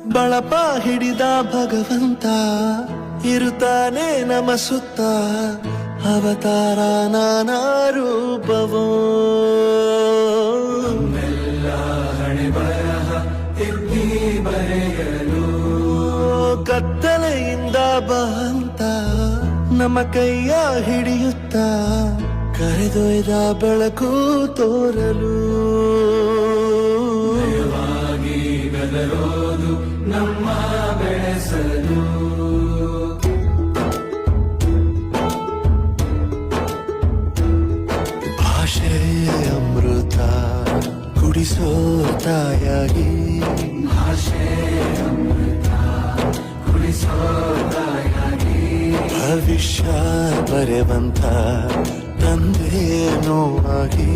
ಬಳಪ ಹಿಡಿದ ಭಗವಂತ ಇರುತ್ತಾನೆ ನಮ ಸುತ್ತ ಅವತಾರ ನಾನಾ ರೂಪವೋ ಹಣೆ ಬರಹ ತಿದ್ದಿ ಬರೆಯಲು ಕತ್ತಲೆಯಿಂದ ಬಂತ ನಮ್ಮ ಕೈಯ ಹಿಡಿಯುತ್ತ ಕರೆದೊಯ್ದ ಬೆಳಕು ತೋರಲು ಗದರೋದು ನಮ್ಮ ಬೆಳೆಸಲು ಭಾಷೆ ಅಮೃತ ಕುಡಿಸೋ ತಾಯಾಗಿ ಭಾಷೆ ಅಮೃತ ಕುಡಿಸೋ ತಾಯಾಗಿ ಭವಿಷ್ಯ ಬರೆವಂತ ತಂದೆ ನೋವಾಗಿ